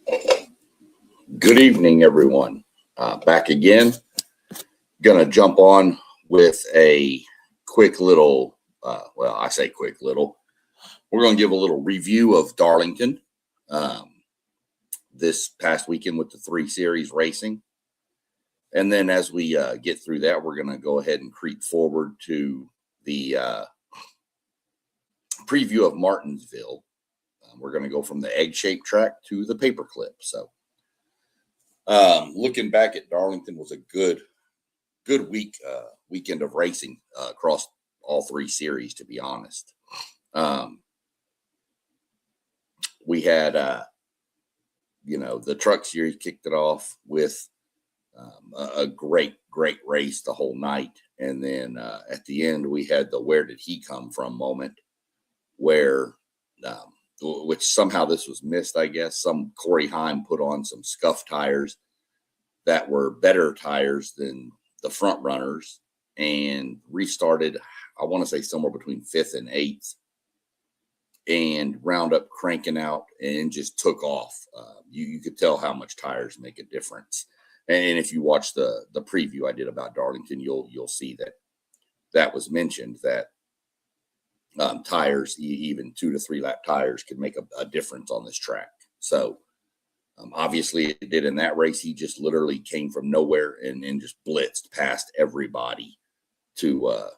Good evening, everyone. Back again. Gonna jump on with a quick little, I say quick little. We're gonna give a little review of Darlington this past weekend with the 3 Series racing. And then as we get through that, we're gonna go ahead and creep forward to the preview of Martinsville. We're gonna go from the egg-shaped track to the paperclip. So looking back at Darlington was a good weekend of racing across all 3 series, to be honest. We had the truck series kicked it off with a great race the whole night, and then at the end we had the "where did he come from" moment, where which somehow this was missed, I guess. Some Corey Heim put on some scuff tires that were better tires than the front runners and restarted, I want to say somewhere between 5th and 8th, and round up cranking out and just took off. You could tell how much tires make a difference. And if you watch the preview I did about Darlington, you'll see that was mentioned, that tires, even 2 to 3 lap tires, could make a difference on this track. So obviously it did in that race. He just literally came from nowhere and just blitzed past everybody to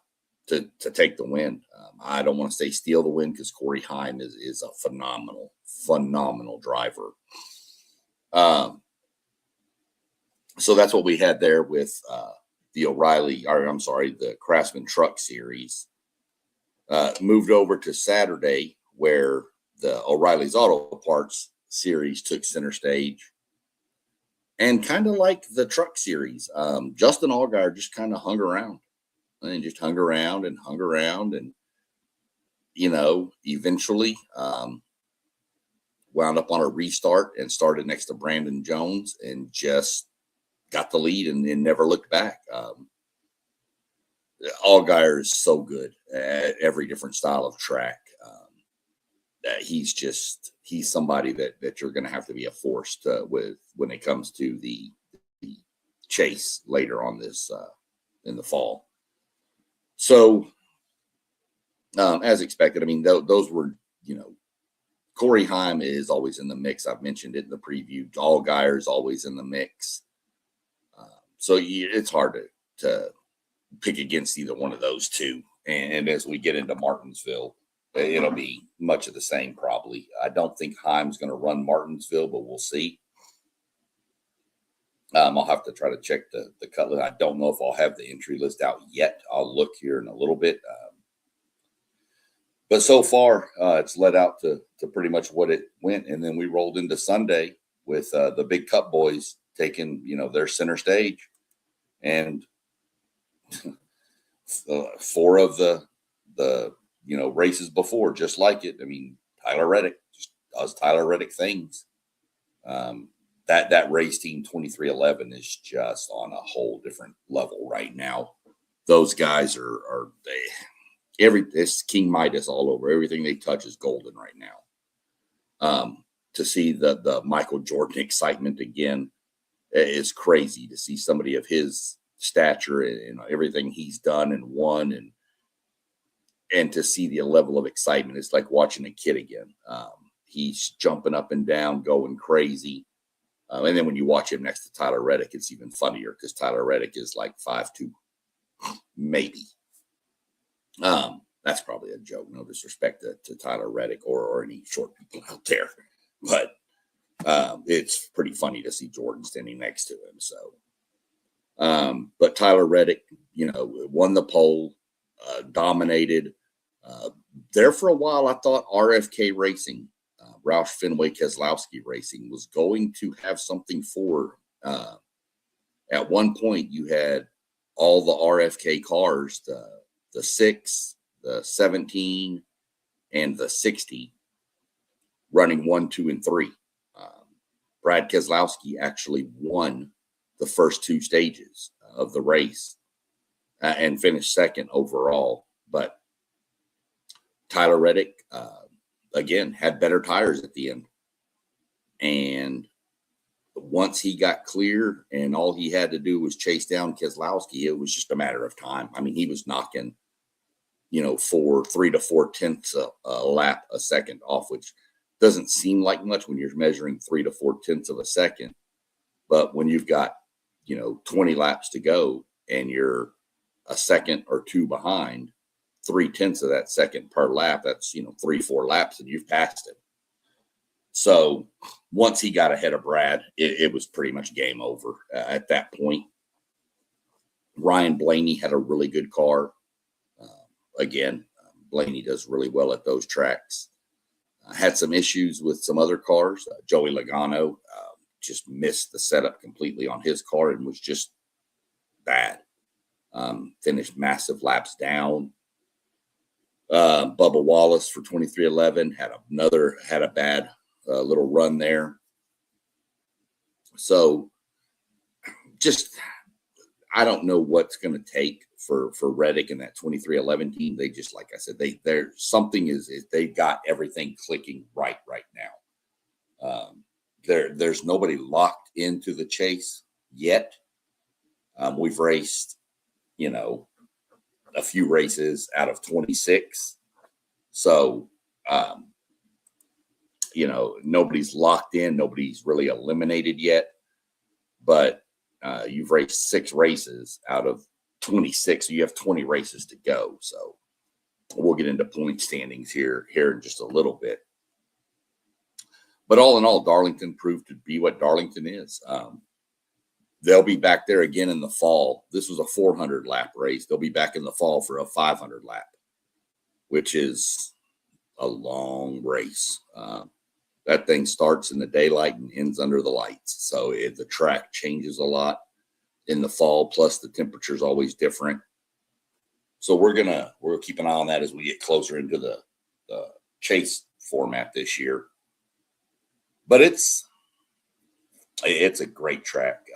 take the win. I don't want to say steal the win, because Corey Heim is a phenomenal driver. So that's what we had there with the Craftsman Truck Series. Moved over to Saturday, where the O'Reilly's Auto Parts Series took center stage. And kind of like the Truck Series, Justin Allgaier just kind of hung around and eventually wound up on a restart and started next to Brandon Jones and just got the lead and never looked back. Allgaier is so good at every different style of track. He's somebody that you're going to have to be a force with when it comes to the chase later on this in the fall. So as expected, I mean, those were, Corey Heim is always in the mix. I've mentioned it in the preview. Allgaier is always in the mix. So it's hard to pick against either one of those two. And as we get into Martinsville, it'll be much of the same probably. I don't think Heim's going to run Martinsville, but we'll see. I'll have to try to check the cut list. I don't know if I'll have the entry list out yet. I'll look here in a little bit. But so far, it's led out to pretty much what it went. And then we rolled into Sunday with the Big Cup boys taking, their center stage. And 4 of the races before, just like it. I mean, Tyler Reddick just does Tyler Reddick things. That race team 2311 is just on a whole different level right now. Those guys are it's King Midas all over. Everything they touch is golden right now. To see the Michael Jordan excitement again is crazy. To see somebody of his stature and everything he's done and won, and to see the level of excitement, it's like watching a kid again. He's jumping up and down, going crazy. And then when you watch him next to Tyler Reddick, it's even funnier, because Tyler Reddick is like 5'2", maybe. That's probably a joke. No disrespect to Tyler Reddick or any short people out there, but it's pretty funny to see Jordan standing next to him. So, but Tyler Reddick, won the pole, dominated. There for a while, I thought RFK Racing, Roush Fenway Keselowski Racing, was going to have something for. At one point, you had all the RFK cars, the 6, the 17, and the 60, running 1, 2, and 3. Brad Keselowski actually won the first 2 stages of the race and finished second overall. But Tyler Reddick, again, had better tires at the end. And once he got clear and all he had to do was chase down Keselowski, it was just a matter of time. I mean, he was knocking, 3 to 4 tenths a lap a second off, which doesn't seem like much when you're measuring 3 to 4 tenths of a second. But when you've got, 20 laps to go and you're a second or two behind, 3 tenths of that second per lap, that's, 3-4 laps and you've passed him. So once he got ahead of Brad, it was pretty much game over at that point. Ryan Blaney had a really good car. Again, Blaney does really well at those tracks. Had some issues with some other cars. Joey Logano just missed the setup completely on his car and was just bad. Finished massive laps down. Bubba Wallace for 2311 had a bad little run there. So just, I don't know what's going to take for Reddick and that 2311 team. They just, like I said, they've got everything clicking right now. There's nobody locked into the chase yet. We've raced, a few races out of 26. So, nobody's locked in. Nobody's really eliminated yet. But you've raced 6 races out of 26. So you have 20 races to go. So we'll get into point standings here in just a little bit. But all in all, Darlington proved to be what Darlington is. They'll be back there again in the fall. This was a 400 lap race. They'll be back in the fall for a 500 lap, which is a long race. That thing starts in the daylight and ends under the lights. So the track changes a lot in the fall, plus the temperature is always different. So we'll keep an eye on that as we get closer into the chase format this year. But it's a great track.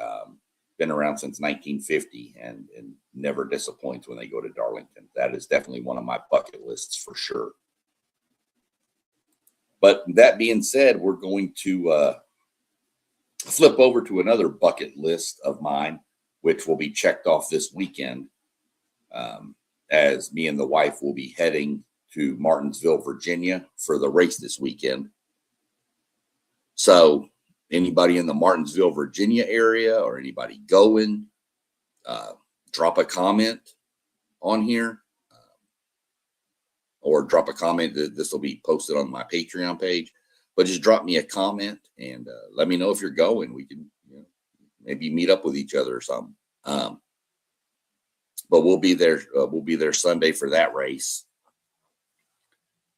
Been around since 1950 and never disappoints when they go to Darlington. That is definitely one of my bucket lists for sure. But that being said, we're going to flip over to another bucket list of mine, which will be checked off this weekend, as me and the wife will be heading to Martinsville, Virginia for the race this weekend. So anybody in the Martinsville, Virginia area or anybody going, drop a comment on here. Or drop a comment. This will be posted on my Patreon page, but just drop me a comment and let me know if you're going. We can maybe meet up with each other or something. But we'll be there. We'll be there Sunday for that race,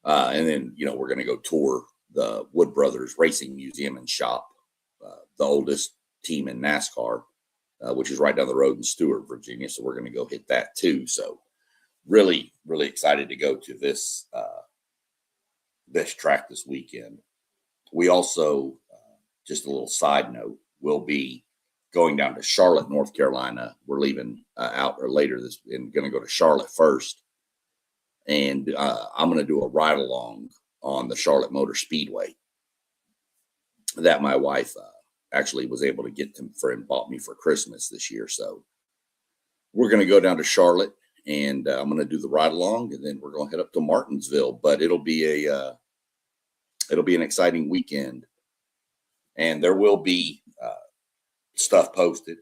and then we're going to go tour the Wood Brothers Racing Museum and Shop, the oldest team in NASCAR, which is right down the road in Stewart, Virginia. So we're going to go hit that too. So. Really, really excited to go to this track this weekend. We also, just a little side note, will be going down to Charlotte, North Carolina. We're leaving out or later and going to go to Charlotte first. And I'm going to do a ride along on the Charlotte Motor Speedway that my wife actually was able to get and bought me for Christmas this year. So we're going to go down to Charlotte. And I'm going to do the ride along, and then we're going to head up to Martinsville. But it'll be an exciting weekend, and there will be stuff posted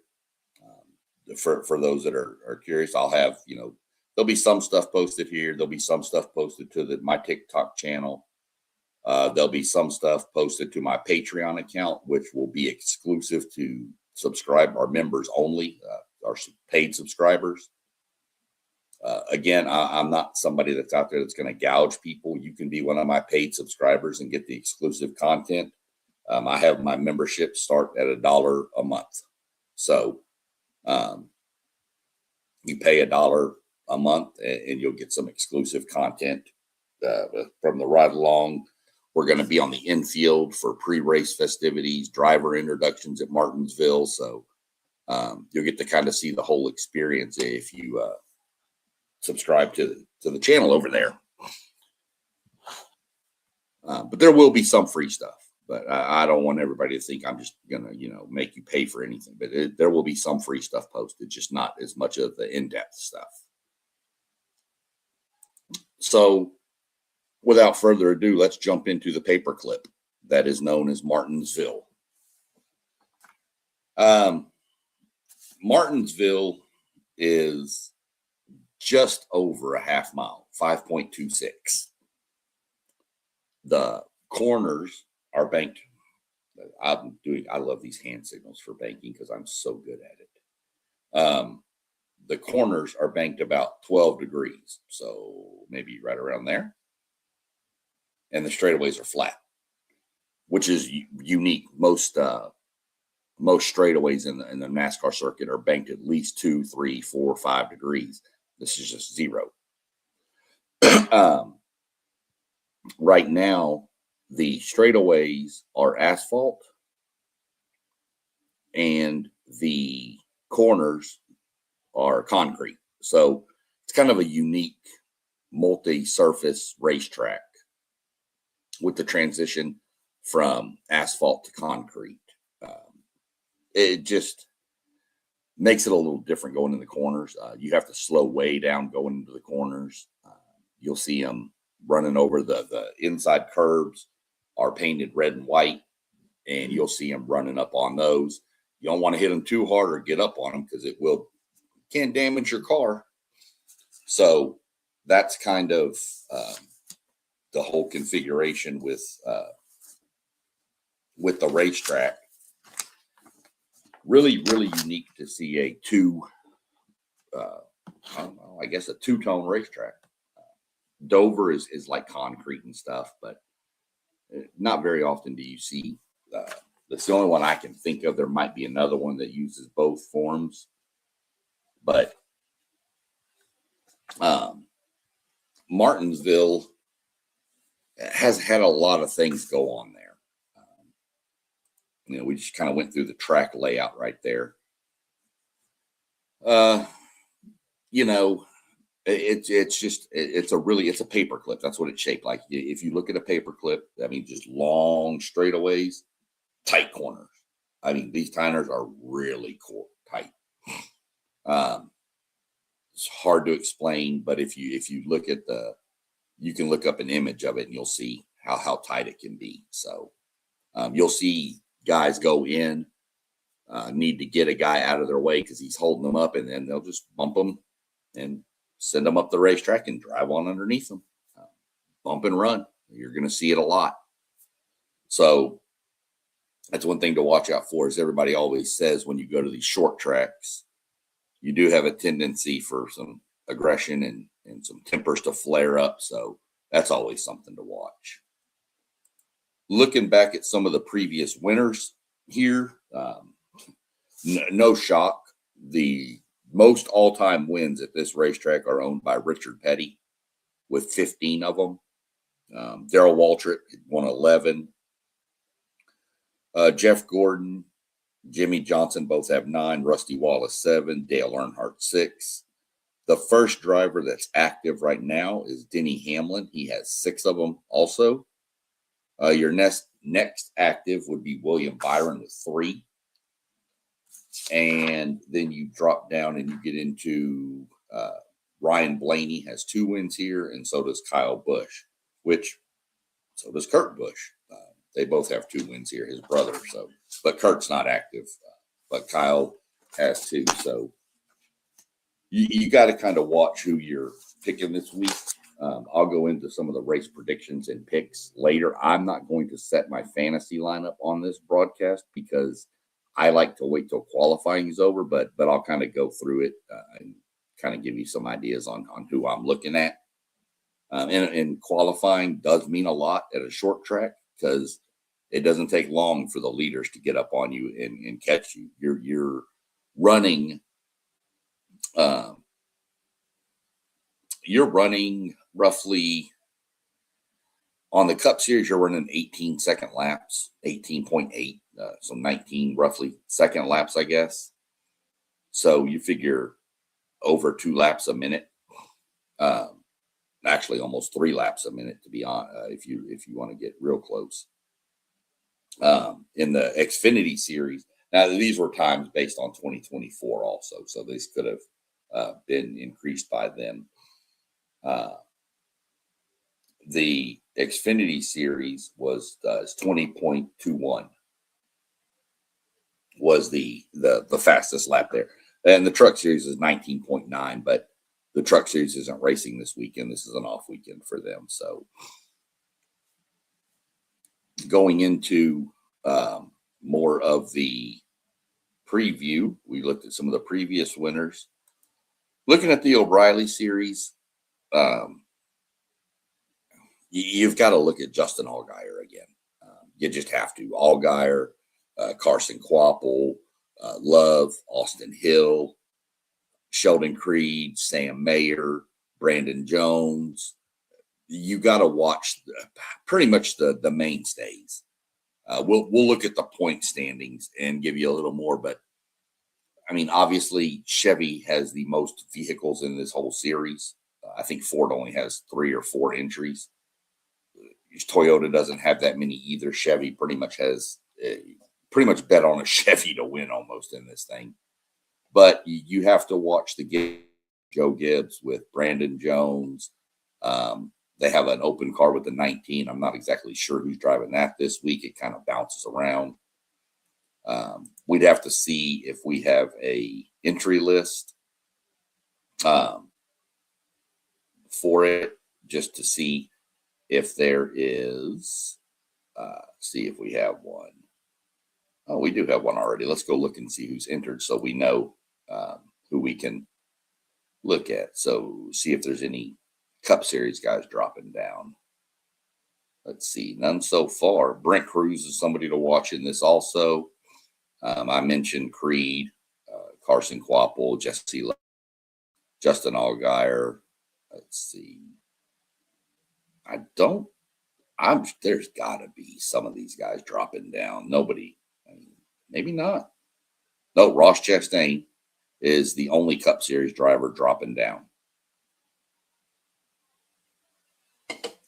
for those that are curious. I'll have there'll be some stuff posted here. There'll be some stuff posted to my TikTok channel. There'll be some stuff posted to my Patreon account, which will be exclusive to our members only, our paid subscribers. Again, I'm not somebody that's out there that's going to gouge people. You can be one of my paid subscribers and get the exclusive content. I have my membership start at $1 a month. So you pay $1 a month and you'll get some exclusive content from the ride along. We're going to be on the infield for pre-race festivities, driver introductions at Martinsville. So you'll get to kind of see the whole experience if you subscribe to the channel over there. But there will be some free stuff. But I don't want everybody to think I'm just going to, make you pay for anything. But there will be some free stuff posted, just not as much of the in-depth stuff. So without further ado, let's jump into the paperclip that is known as Martinsville. Martinsville is just over a half mile, 5.26. The corners are banked. I love these hand signals for banking because I'm so good at it. The corners are banked about 12 degrees, so maybe right around there. And the straightaways are flat, which is unique. Most straightaways in the NASCAR circuit are banked at least 2, 3, 4, 5 degrees. This is just 0. Right now, the straightaways are asphalt, and the corners are concrete. So it's kind of a unique multi-surface racetrack with the transition from asphalt to concrete. It just makes it a little different going in the corners. You have to slow way down going into the corners. You'll see them running over the inside curbs are painted red and white, and you'll see them running up on those. You don't want to hit them too hard or get up on them because it can damage your car. So that's kind of the whole configuration with the racetrack. Really, really unique to see a two-tone racetrack. Dover is like concrete and stuff, but not very often do you see. That's the only one I can think of. There might be another one that uses both forms, but Martinsville has had a lot of things go on there. We just kind of went through the track layout right there. It's a paperclip. That's what it's shaped like. If you look at a paperclip, that means just long straightaways, tight corners. I mean, these tires are really tight. It's hard to explain, but if you look at you can look up an image of it and you'll see how tight it can be. So you'll see guys go in, need to get a guy out of their way because he's holding them up, and then they'll just bump them and send them up the racetrack and drive on underneath them. Bump and run. You're going to see it a lot. So that's one thing to watch out for, is everybody always says when you go to these short tracks, you do have a tendency for some aggression and some tempers to flare up. So that's always something to watch. Looking back at some of the previous winners here, no shock. The most all-time wins at this racetrack are owned by Richard Petty with 15 of them. Darrell Waltrip won 11. Jeff Gordon, Jimmy Johnson both have 9. Rusty Wallace 7. Dale Earnhardt 6. The first driver that's active right now is Denny Hamlin. He has 6 of them also. Your next active would be William Byron with 3. And then you drop down and you get into Ryan Blaney has 2 wins here, and so does Kyle Busch, so does Kurt Busch. They both have 2 wins here, his brother. So, but Kurt's not active, but Kyle has 2. So you got to kind of watch who you're picking this week. I'll go into some of the race predictions and picks later. I'm not going to set my fantasy lineup on this broadcast because I like to wait till qualifying is over, but I'll kind of go through it and kind of give you some ideas on who I'm looking at. And qualifying does mean a lot at a short track because it doesn't take long for the leaders to get up on you and catch you. You're running. You're running roughly on the Cup Series. You're running 18-second laps, 18.8, so 19 roughly second laps, I guess. So you figure over 2 laps a minute. Actually, almost 3 laps a minute, to be honest, if you want to get real close. in the Xfinity series. Now, these were times based on 2024 also, so these could have been increased by them. The Xfinity series was 20.21 was the fastest lap there. And the truck series is 19.9, but the truck series isn't racing this weekend. This is an off weekend for them. So going into more of the preview, we looked at some of the previous winners. Looking at the O'Reilly series, you've got to look at Justin Allgaier again. You just have to. Allgaier, Carson Kvapil, Love, Austin Hill, Sheldon Creed, Sam Mayer, Brandon Jones. You got to watch pretty much the mainstays. We'll look at the point standings and give you a little more, but I mean, obviously Chevy has the most vehicles in this whole series. I think Ford only has 3 or 4 entries. Toyota doesn't have that many either. Chevy pretty much bet on a Chevy to win almost in this thing. But you have to watch the Joe Gibbs with Brandon Jones. They have an open car with the 19. I'm not exactly sure who's driving that this week. It kind of bounces around. We'd have to see if we have a entry list for it, just to see if there is. See if we have one. Oh, we do have one already. Let's go look and see who's entered so we know who we can look at. So see if there's any Cup Series guys dropping down. Let's see. None so far. Brent Cruz is somebody to watch in this also. I mentioned Creed, Carson Kvapil, Jesse Love, Justin Allgaier. Let's see. There's got to be some of these guys dropping down. Nobody. Maybe not. No, Ross Chastain is the only Cup Series driver dropping down.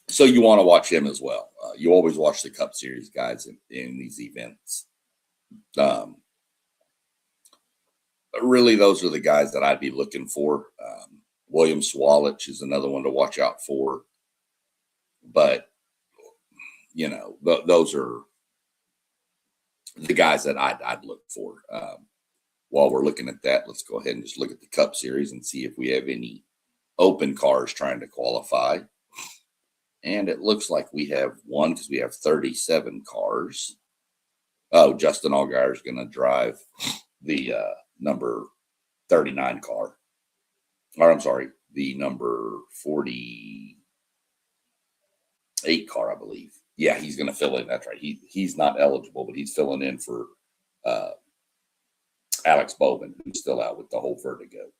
So you want to watch him as well. You always watch the Cup Series guys in these events. Really, those are the guys that I'd be looking for. William Swalich is another one to watch out for. But, those are the guys that I'd look for. While we're looking at that, let's go ahead and just look at the Cup Series and see if we have any open cars trying to qualify. And it looks like we have one because we have 37 cars. Oh, Justin Allgaier is going to drive the number 39 car. Or I'm sorry, the number 48 car, I believe. Yeah, he's going to fill in. That's right. He's not eligible, but he's filling in for Alex Bowman, who's still out with the whole vertigo.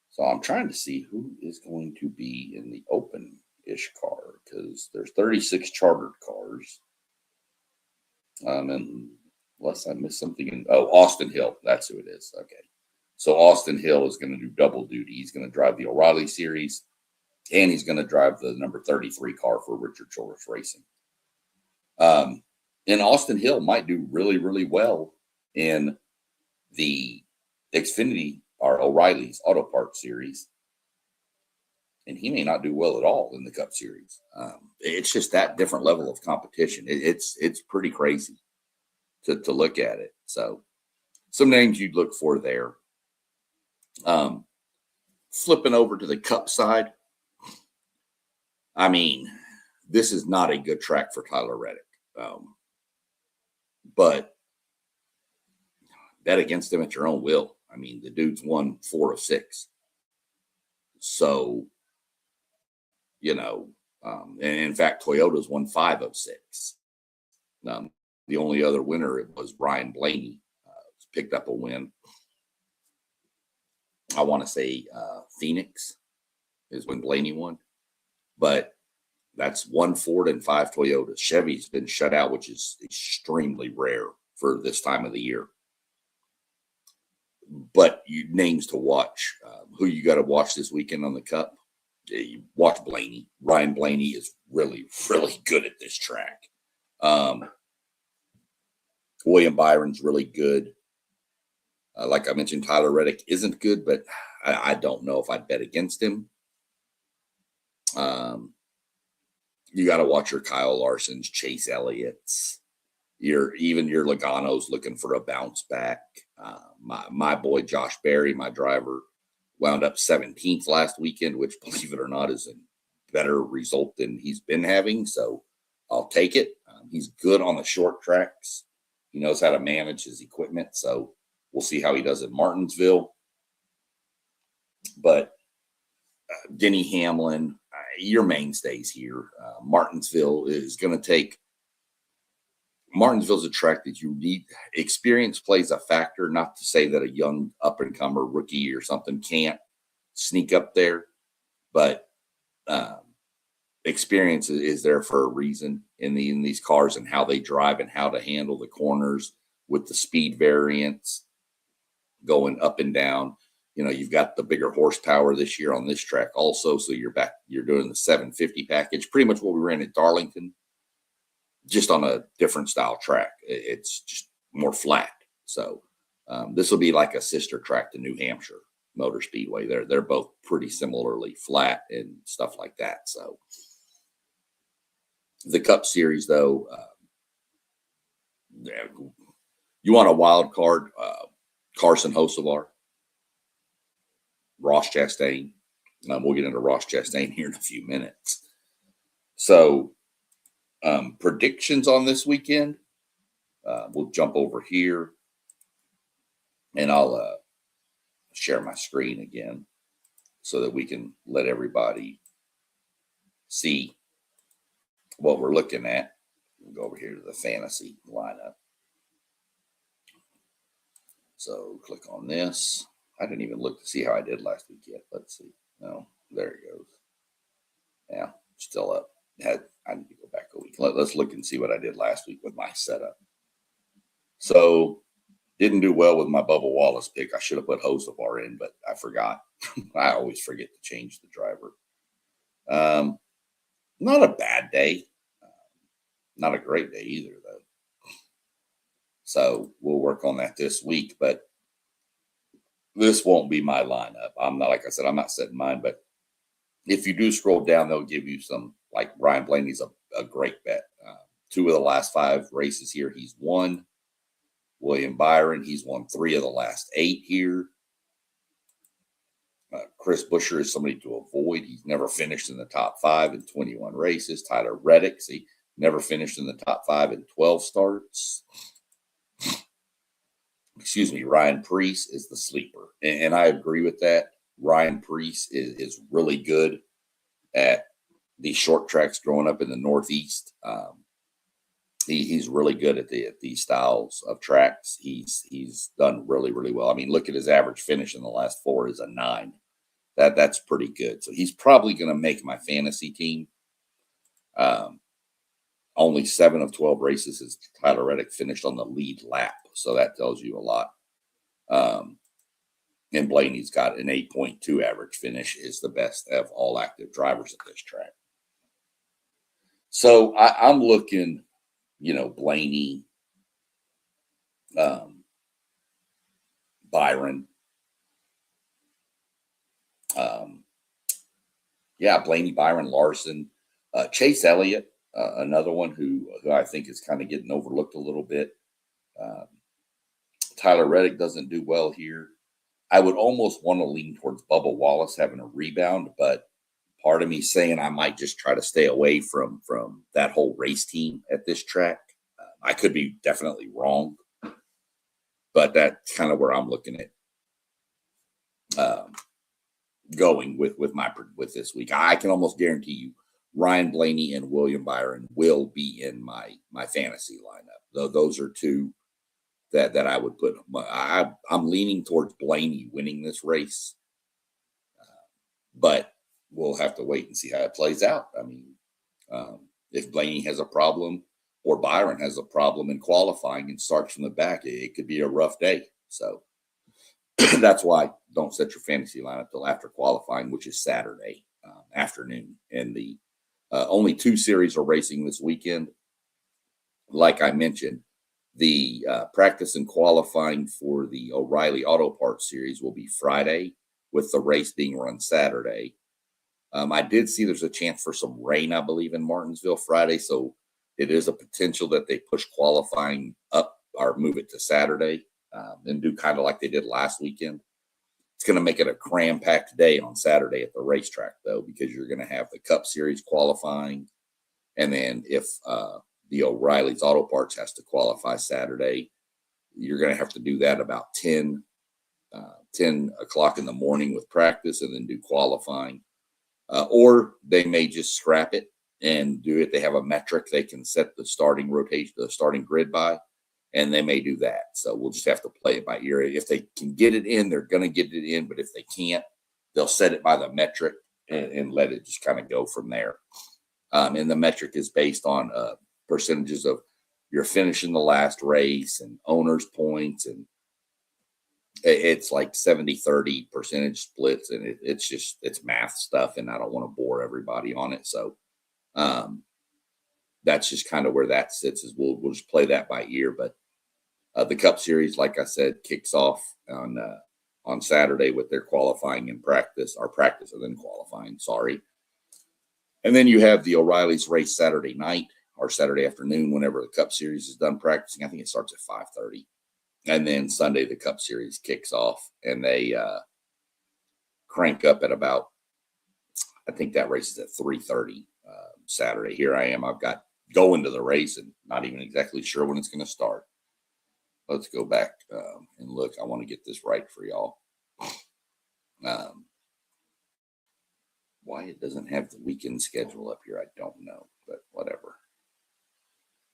So I'm trying to see who is going to be in the open-ish car because there's 36 chartered cars. And unless I missed something. Austin Hill. That's who it is. Okay. So Austin Hill is going to do double duty. He's going to drive the O'Reilly series, and he's going to drive the number 33 car for Richard Childress Racing. And Austin Hill might do really, really well in the Xfinity or O'Reilly's Auto Parts series. And he may not do well at all in the Cup Series. It's just that different level of competition. It's pretty crazy to look at it. So some names you'd look for there. Flipping over to the Cup side. I mean, this is not a good track for Tyler Reddick. But bet against him at your own will. I mean, the dude's won 4 of 6. So, and in fact, Toyota's won 5 of 6. The only other winner was Ryan Blaney, picked up a win. I want to say Phoenix is when Blaney won, but that's 1 Ford and 5 Toyotas. Chevy's been shut out, which is extremely rare for this time of the year. But names to watch. Who you got to watch this weekend on the Cup? You watch Blaney. Ryan Blaney is really, really good at this track. William Byron's really good. Like I mentioned, Tyler Reddick isn't good, but I don't know if I'd bet against him. You got to watch your Kyle Larsons, Chase Elliott's, your Logano's looking for a bounce back. My boy Josh Berry, my driver, wound up 17th last weekend, which, believe it or not, is a better result than he's been having. So I'll take it. He's good on the short tracks. He knows how to manage his equipment. So we'll see how he does at Martinsville. But Denny Hamlin, your mainstays here. Martinsville is going to take. Martinsville's a track that you need. Experience plays a factor. Not to say that a young up and comer rookie or something can't sneak up there, but experience is there for a reason in these cars and how they drive and how to handle the corners with the speed variance going up and down. You've got the bigger horsepower this year on this track also. So you're doing the 750 package, pretty much what we ran at Darlington, just on a different style track. It's just more flat. So this will be like a sister track to New Hampshire Motor Speedway. They're both pretty similarly flat and stuff like that. So the Cup Series, though, you want a wild card, Carson Hocevar, Ross Chastain. We'll get into Ross Chastain here in a few minutes. So predictions on this weekend. We'll jump over here and I'll share my screen again so that we can let everybody see what we're looking at. We'll go over here to the fantasy lineup. So click on this. I didn't even look to see how I did last week yet. Let's see. No, there it goes. Yeah, still up. I need to go back a week. Let's look and see what I did last week with my setup. So didn't do well with my Bubba Wallace pick. I should have put Hocevar in, but I forgot. I always forget to change the driver. Not a bad day. Not a great day either, though. So we'll work on that this week, but this won't be my lineup. I'm not, like I said, I'm not setting mine, but if you do scroll down, they'll give you some, like Ryan Blaney's a great bet. 2 of the last 5 races here, he's won. William Byron, he's won 3 of the last 8 here. Chris Buescher is somebody to avoid. He's never finished in the top 5 in 21 races. Tyler Reddick, he never finished in the top 5 in 12 starts. Excuse me, Ryan Preece is the sleeper. And I agree with that. Ryan Preece is really good at these short tracks growing up in the Northeast. He's really good at these styles of tracks. He's done really, really well. I mean, look at his average finish in the last 4 is a 9. That's pretty good. So he's probably going to make my fantasy team. Only 7 of 12 races has Tyler Reddick finished on the lead lap. So that tells you a lot. And Blaney's got an 8.2 average finish, is the best of all active drivers at this track. So I'm looking, Blaney, Byron. Blaney, Byron, Larson, Chase Elliott, another one who I think is kind of getting overlooked a little bit. Tyler Reddick doesn't do well here. I would almost want to lean towards Bubba Wallace having a rebound, but part of me saying I might just try to stay away from that whole race team at this track. I could be definitely wrong, but that's kind of where I'm looking at going with this week. I can almost guarantee you Ryan Blaney and William Byron will be in my fantasy lineup. Though those are 2 that I would put. I'm leaning towards Blaney winning this race, but we'll have to wait and see how it plays out. I mean, if Blaney has a problem or Byron has a problem in qualifying and starts from the back, it could be a rough day. So that's why don't set your fantasy lineup till after qualifying, which is Saturday afternoon. And the only 2 series are racing this weekend. Like I mentioned, The practice and qualifying for the O'Reilly Auto Parts Series will be Friday, with the race being run Saturday. I did see there's a chance for some rain, I believe, in Martinsville Friday, so it is a potential that they push qualifying up or move it to Saturday and do kind of like they did last weekend. It's going to make it a cram-packed day on Saturday at the racetrack, though, because you're going to have the Cup Series qualifying, and then if the O'Reilly's Auto Parts has to qualify Saturday, you're going to have to do that about 10 o'clock in the morning with practice and then do qualifying. Or they may just scrap it and do it. They have a metric they can set the starting rotation, the starting grid by, and they may do that. So we'll just have to play it by ear. If they can get it in, they're going to get it in. But if they can't, they'll set it by the metric and let it just kind of go from there. And the metric is based on percentages of your finish in the last race and owner's points, and it's like 70-30 percentage splits, and it's math stuff, and I don't want to bore everybody on it. So that's just kind of where that sits, is we'll just play that by ear. But the Cup Series, like I said, kicks off on Saturday with their qualifying and practice, and then qualifying, sorry. And then you have the O'Reilly's race Saturday night or Saturday afternoon, whenever the Cup Series is done practicing. I think it starts at 5:30. And then Sunday, the Cup Series kicks off, and they crank up at about, I think that race is at 3:30 Saturday. Here I am. I've got going to the race and not even exactly sure when it's going to start. Let's go back and look. I want to get this right for y'all. Why it doesn't have the weekend schedule up here, I don't know, but whatever.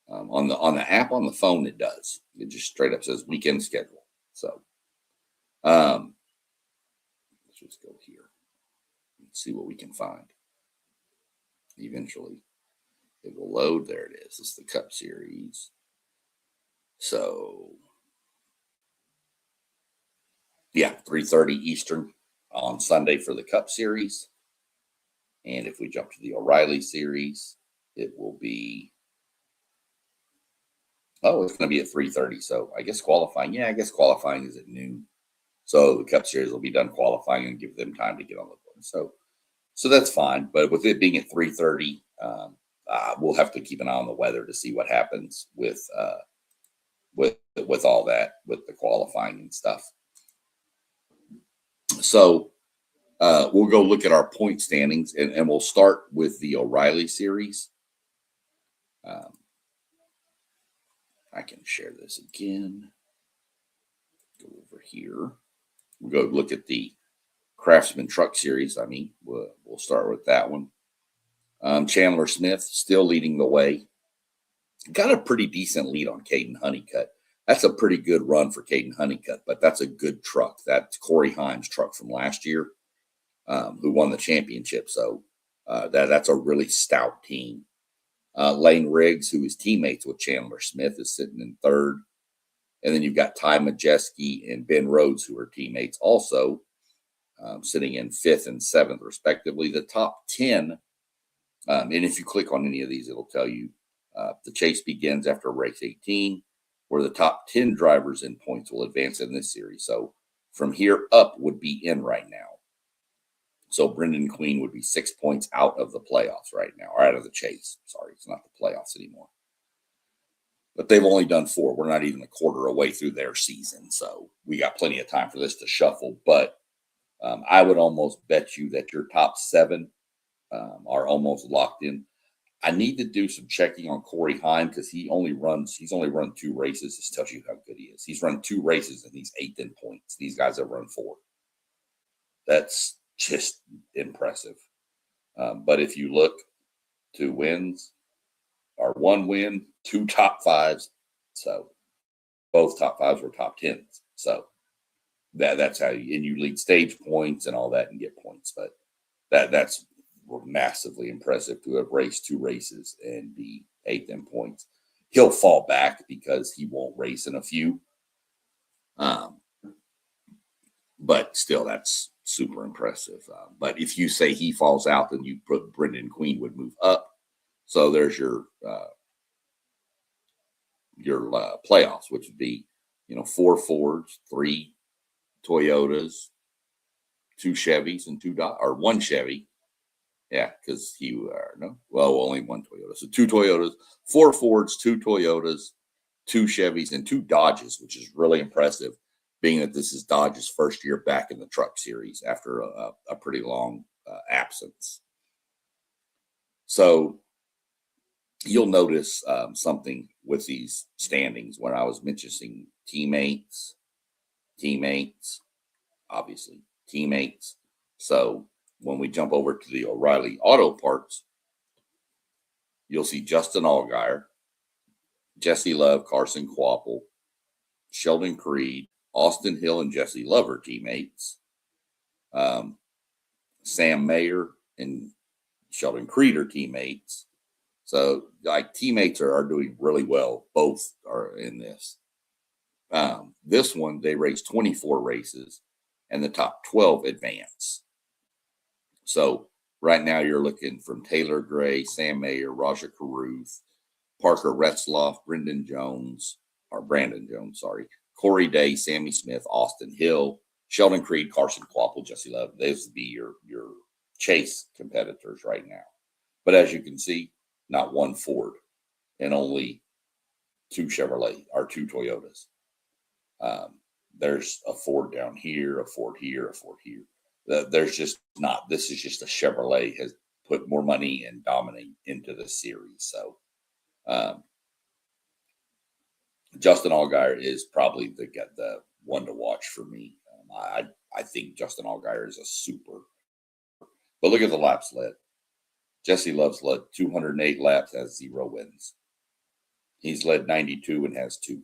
On the app on the phone, it does. It just straight up says weekend schedule. So let's just go here and see what we can find. Eventually, it will load. There it is. It's the Cup Series. So yeah, 3:30 Eastern on Sunday for the Cup Series. And if we jump to the O'Reilly Series, it will be, it's going to be at 3:30. So I guess qualifying is at noon. So the Cup Series will be done qualifying and give them time to get on the board. So that's fine. But with it being at 3:30, we'll have to keep an eye on the weather to see what happens with all that, with the qualifying and stuff. So we'll go look at our point standings, and we'll start with the O'Reilly Series. I can share this again. Go over here. We'll go look at the Craftsman Truck Series. We'll start with that one. Chandler Smith still leading the way. Got a pretty decent lead on Caden Honeycutt. That's a pretty good run for Caden Honeycutt, but that's a good truck. That's Corey Heim's truck from last year, who won the championship. So that's a really stout team. Lane Riggs, who is teammates with Chandler Smith, is sitting in third. And then you've got Ty Majeski and Ben Rhodes, who are teammates also, sitting in fifth and seventh, respectively. The top 10, and if you click on any of these, it'll tell you the chase begins after race 18, where the top 10 drivers in points will advance in this series. So from here up would be in right now. So Brendan Queen would be 6 points out of the playoffs right now, or out of the chase. Sorry, it's not the playoffs anymore. But they've only done 4. We're not even a quarter away through their season. So we got plenty of time for this to shuffle. But I would almost bet you that your top 7 are almost locked in. I need to do some checking on Corey Heim, because he's only run 2 races. This tells you how good he is. He's run 2 races and he's 8th in points. These guys have run 4. That's just impressive. But if you look, 2 wins or 1 win, 2 top 5s. So both top 5s were top 10s. So that's how you lead stage points and all that and get points. But that's massively impressive to have raced 2 races and be 8th in points. He'll fall back because he won't race in a few. But still, that's super impressive. But if you say he falls out, then you put Brendan Queen would move up. So there's your playoffs, which would be 4 Fords, 3 Toyotas, 2 Chevys, and or 1 Chevy. Yeah, because only 1 Toyota. So 2 Toyotas, 4 Fords, 2 Toyotas, 2 Chevys, and 2 Dodges, which is really impressive, being that this is Dodge's first year back in the Truck Series after a pretty long absence. So you'll notice something with these standings when I was mentioning teammates, obviously teammates. So when we jump over to the O'Reilly Auto Parts, you'll see Justin Allgaier, Jesse Love, Carson Kvapil, Sheldon Creed, Austin Hill, and Jesse Love are teammates. Sam Mayer and Sheldon Creed are teammates. So, teammates are doing really well. Both are in this. This one, they raced 24 races, and the top 12 advance. So, right now, you're looking from Taylor Gray, Sam Mayer, Raja Carruth, Parker Retzloff, Brandon Jones, Corey Day, Sammy Smith, Austin Hill, Sheldon Creed, Carson Kvapil, Jesse Love. Those would be your chase competitors right now. But as you can see, not 1 Ford and only 2 Chevrolet or 2 Toyotas. There's a Ford down here, a Ford here, a Ford here. There's just not. This is just a Chevrolet has put more money and dominate into the series. So Justin Allgaier is probably the one to watch for me. I think Justin Allgaier is a super. But look at the laps led. Jesse Love's led 208 laps, has 0 wins. He's led 92 and has 2.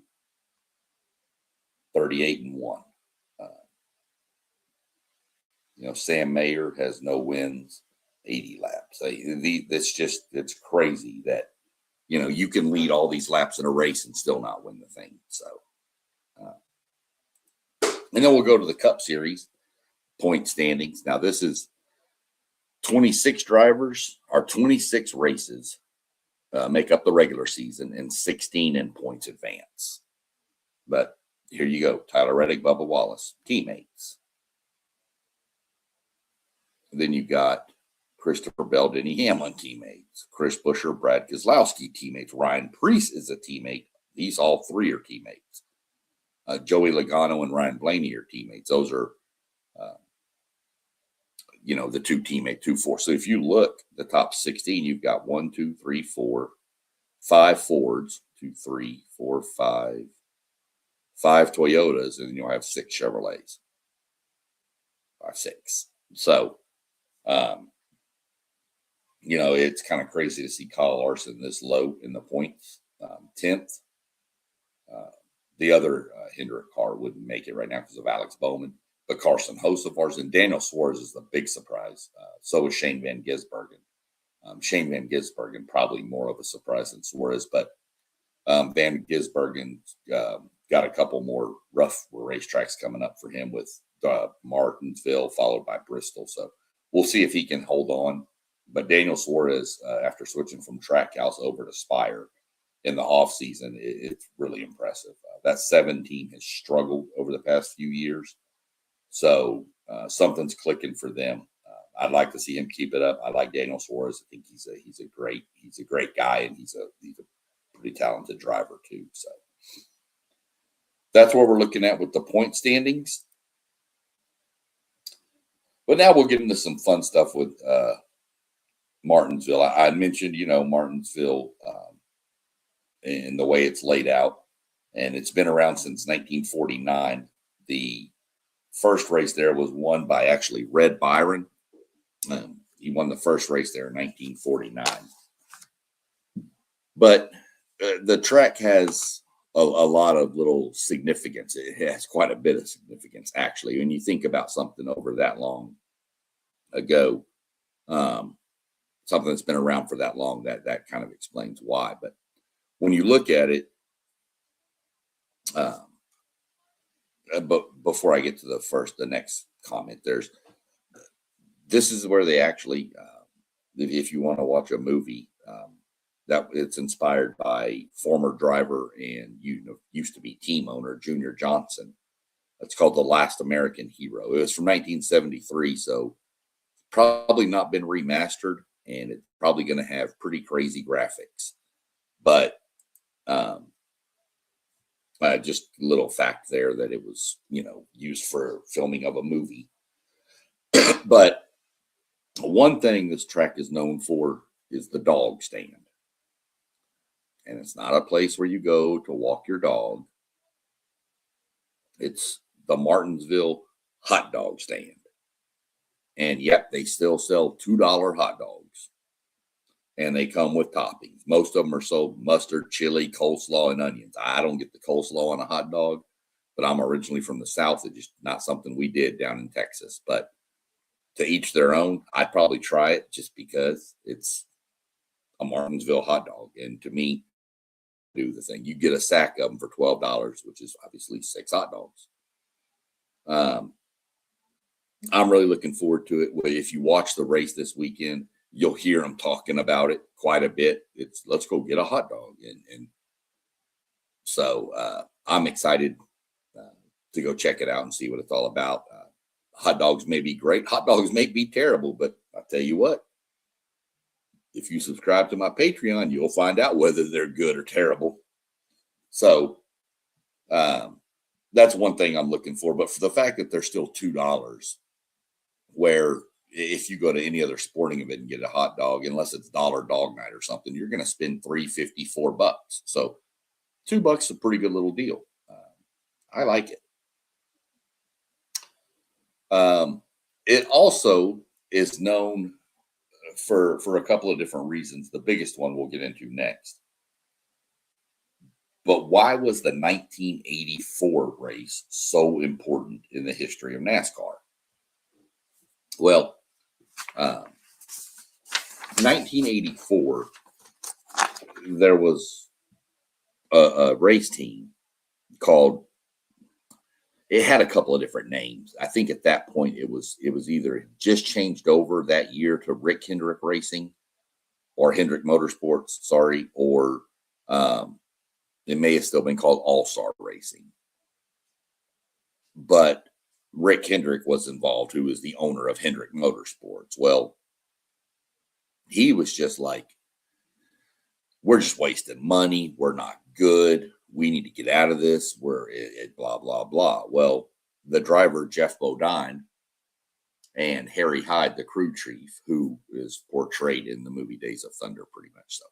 38 and 1. Sam Mayer has no wins, 80 laps. It's crazy that, you can lead all these laps in a race and still not win the thing. So, and then we'll go to the Cup Series point standings. Now, this is 26 drivers or 26 races make up the regular season and 16 in points advance. But here you go. Tyler Reddick, Bubba Wallace, teammates. And then you've got Christopher Bell, Denny Hamlin, teammates. Chris Buescher, Brad Keselowski, teammates. Ryan Preece is a teammate. These all 3 are teammates. Joey Logano and Ryan Blaney are teammates. Those are, the 2 teammates, 2 Fords. So if you look, the top 16, you've got 1, 2, 3, 4, 5 Fords, 2, 3, 4, 5 Toyotas, and then you'll have 6 Chevrolets. 5, 6. So, it's kind of crazy to see Kyle Larson this low in the points, 10th. The other Hendrick car wouldn't make it right now because of Alex Bowman, but Carson Hocefar's and Daniel Suarez is the big surprise. So is Shane Van Gisbergen. Shane Van Gisbergen probably more of a surprise than Suarez, but Van Gisbergen got a couple more rough racetracks coming up for him with Martinsville, followed by Bristol. So we'll see if he can hold on. But Daniel Suarez, after switching from Trackhouse over to Spire in the offseason, it's really impressive. That 7 team has struggled over the past few years. So something's clicking for them. I'd like to see him keep it up. I like Daniel Suarez. I think he's a great guy, and he's a pretty talented driver too. So that's what we're looking at with the point standings. But now we'll get into some fun stuff with Martinsville. I mentioned, Martinsville and the way it's laid out, and it's been around since 1949. The first race there was won by actually Red Byron. He won the first race there in 1949. But the track has a lot of little significance. It has quite a bit of significance, actually, when you think about something over that long ago. Something that's been around for that long, that kind of explains why. But when you look at it, but before I get to the next comment, this is where they actually, if you want to watch a movie, that it's inspired by former driver and used to be team owner Junior Johnson. It's called The Last American Hero. It was from 1973, so probably not been remastered, and it's probably going to have pretty crazy graphics. But just a little fact there that it was, used for filming of a movie. But one thing this track is known for is the dog stand. And it's not a place where you go to walk your dog. It's the Martinsville hot dog stand. And yep, they still sell $2 hot dogs. And they come with toppings. Most of them are sold mustard, chili, coleslaw, and onions. I don't get the coleslaw on a hot dog, but I'm originally from the South. It's just not something we did down in Texas. But to each their own, I'd probably try it just because it's a Martinsville hot dog. And to me, do the thing. You get a sack of them for $12, which is obviously 6 hot dogs. I'm really looking forward to it. If you watch the race this weekend, you'll hear them talking about it quite a bit. It's let's go get a hot dog. And so I'm excited to go check it out and see what it's all about. Hot dogs may be great. Hot dogs may be terrible, but I'll tell you what, if you subscribe to my Patreon, you'll find out whether they're good or terrible. So that's one thing I'm looking for. But for the fact that they're still $2, where if you go to any other sporting event and get a hot dog, unless it's Dollar Dog Night or something, you're going to spend $3.50, $4. So $2 is a pretty good little deal. I like it. It also is known for a couple of different reasons. The biggest one we'll get into next. But why was the 1984 race so important in the history of NASCAR? Well, 1984, there was a race team called, it had a couple of different names. I think at that point it was either just changed over that year to Rick Hendrick Racing or Hendrick Motorsports, sorry, or it may have still been called All-Star Racing. But Rick Hendrick was involved, who was the owner of Hendrick Motorsports. Well, he was just like, we're just wasting money. We're not good. We need to get out of this. We're blah, blah, blah. Well, the driver, Jeff Bodine, and Harry Hyde, the crew chief, who is portrayed in the movie Days of Thunder, pretty much so,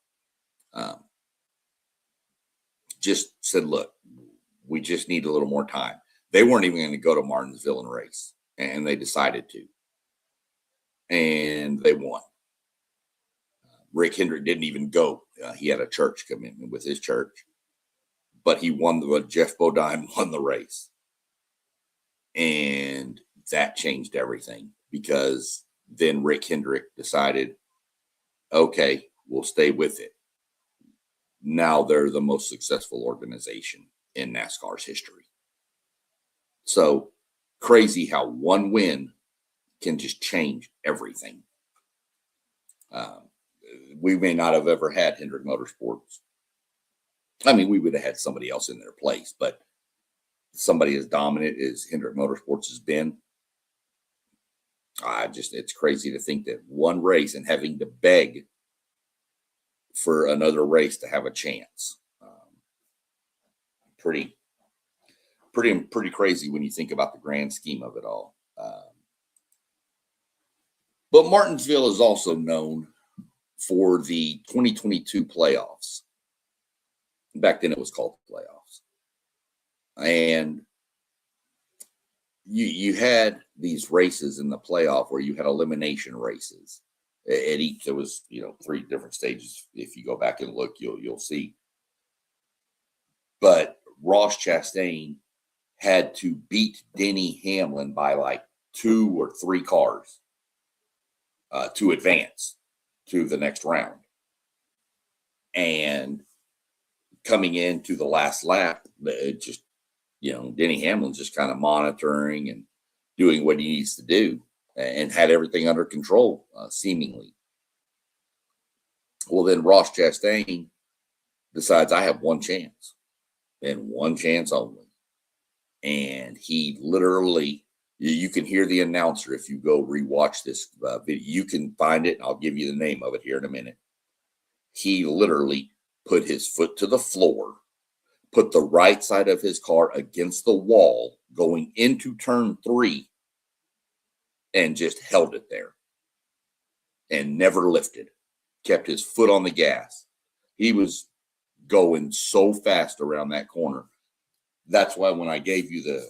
just said, look, we just need a little more time. They weren't even going to go to Martinsville and race, and they decided to. And they won. Rick Hendrick didn't even go. He had a church commitment with his church. But he won, Jeff Bodine won the race. And that changed everything, because then Rick Hendrick decided, okay, we'll stay with it. Now they're the most successful organization in NASCAR's history. So crazy how one win can just change everything. We may not have ever had Hendrick Motorsports. I mean, we would have had somebody else in their place, but somebody as dominant as Hendrick Motorsports has been, it's crazy to think that one race and having to beg for another race to have a chance. Pretty crazy when you think about the grand scheme of it all. But Martinsville is also known for the 2022 playoffs. Back then it was called the playoffs. And you had these races in the playoff where you had elimination races. At each, there was 3 different stages. If you go back and look, you'll see. But Ross Chastain had to beat Denny Hamlin by like 2 or 3 cars to advance to the next round. And coming into the last lap, it just, Denny Hamlin's just kind of monitoring and doing what he needs to do, and had everything under control, seemingly. Well, then Ross Chastain decides I have one chance and one chance only. And he literally, you can hear the announcer if you go rewatch this video. You can find it. And I'll give you the name of it here in a minute. He literally put his foot to the floor, put the right side of his car against the wall going into turn 3, and just held it there and never lifted. Kept his foot on the gas. He was going so fast around that corner. That's why when I gave you the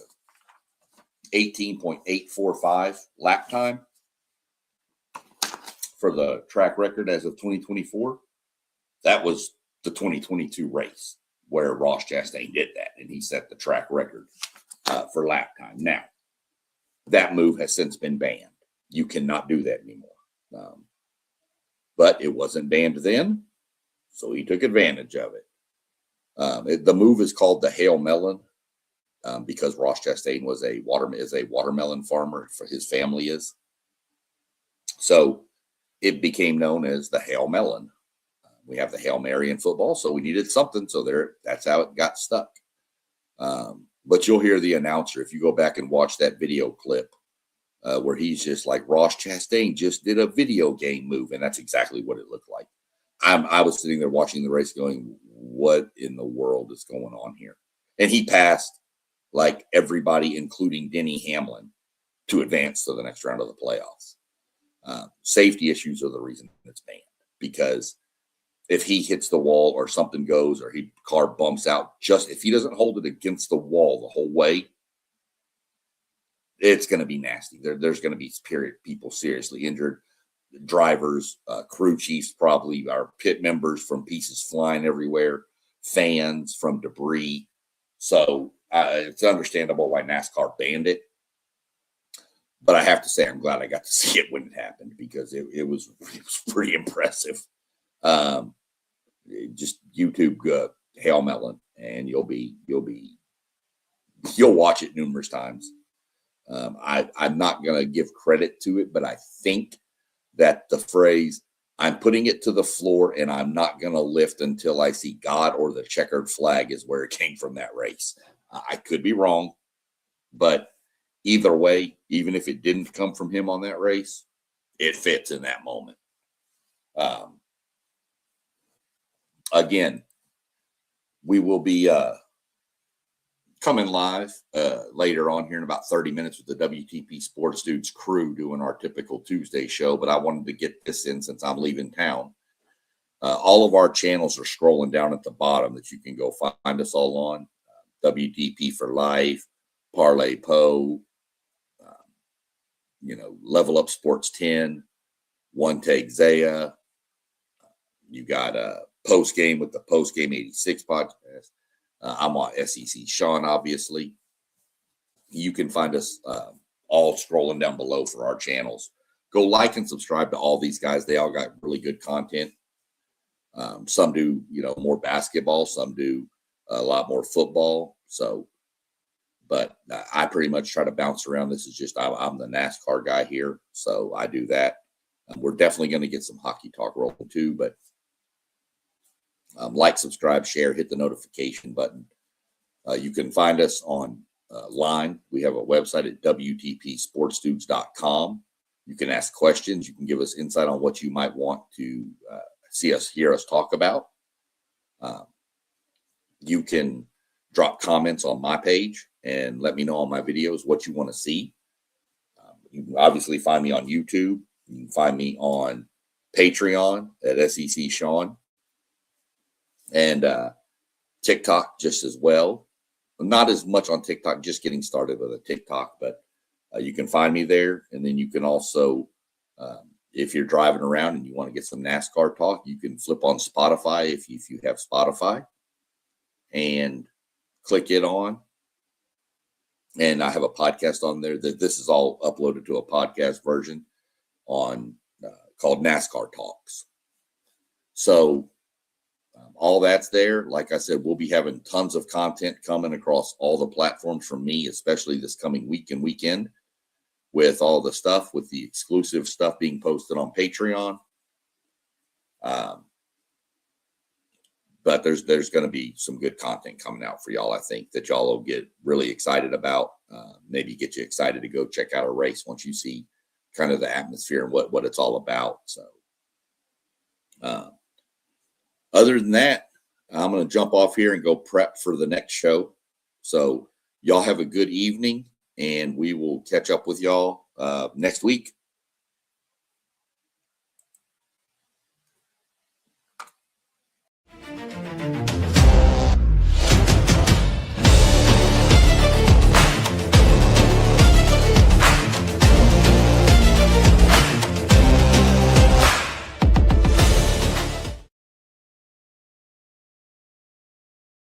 18.845 lap time for the track record as of 2024, that was the 2022 race where Ross Chastain did that, and he set the track record for lap time. Now, that move has since been banned. You cannot do that anymore. But it wasn't banned then, so he took advantage of it. The move is called the Hail Melon because Ross Chastain is a watermelon farmer, for his family is. So it became known as the Hail Melon. We have the Hail Mary in football, so we needed something. So that's how it got stuck. But you'll hear the announcer if you go back and watch that video clip where he's just like, Ross Chastain just did a video game move, and that's exactly what it looked like. I was sitting there watching the race going, what in the world is going on here? And he passed like everybody, including Denny Hamlin, to advance to the next round of the playoffs. Safety issues are the reason it's banned, because if he hits the wall or something goes or car bumps out, just if he doesn't hold it against the wall the whole way, it's going to be nasty. There's going to be people seriously injured. Drivers, crew chiefs, probably our pit members from pieces flying everywhere, fans from debris. So it's understandable why NASCAR banned it. But I have to say, I'm glad I got to see it when it happened, because it was pretty impressive. Just YouTube Hail Melon, and you'll watch it numerous times. I'm not going to give credit to it, but I think that the phrase, I'm putting it to the floor and I'm not going to lift until I see God or the checkered flag, is where it came from, that race. I could be wrong, but either way, even if it didn't come from him on that race, it fits in that moment. Again, we will be coming live later on here in about 30 minutes with the WTP Sports Dudes crew doing our typical Tuesday show, but I wanted to get this in since I'm leaving town. All of our channels are scrolling down at the bottom that you can go find us all on. WTP for Life, Parlay Po, Level Up Sports 10, One Take Zaya. You got Post Game with the Post Game 86 podcast. I'm on SEC Sean, obviously. You can find us all scrolling down below for our channels. Go like and subscribe to all these guys. They all got really good content. Some do, more basketball. Some do a lot more football. But I pretty much try to bounce around. This is just, I'm the NASCAR guy here, so I do that. We're definitely going to get some hockey talk rolling too, but like, subscribe, share, hit the notification button. You can find us on line. We have a website at WTPSportsDudes.com. You can ask questions. You can give us insight on what you might want to hear us talk about. You can drop comments on my page and let me know on my videos what you want to see. You can obviously find me on YouTube. You can find me on Patreon at SEC Sean. And TikTok just as well. Not as much on TikTok, just getting started with a TikTok, but you can find me there. And then you can also, if you're driving around and you want to get some NASCAR talk, you can flip on Spotify if you have Spotify and click it on. And I have a podcast on there that this is all uploaded to a podcast version on called NASCAR Talks. So all that's there. Like I said, we'll be having tons of content coming across all the platforms from me, especially this coming week and weekend, with all the stuff, with the exclusive stuff being posted on Patreon. but there's going to be some good content coming out for y'all. I think that y'all will get really excited about. Maybe get you excited to go check out a race once you see kind of the atmosphere and what it's all about. So, other than that, I'm going to jump off here and go prep for the next show. So y'all have a good evening, and we will catch up with y'all next week.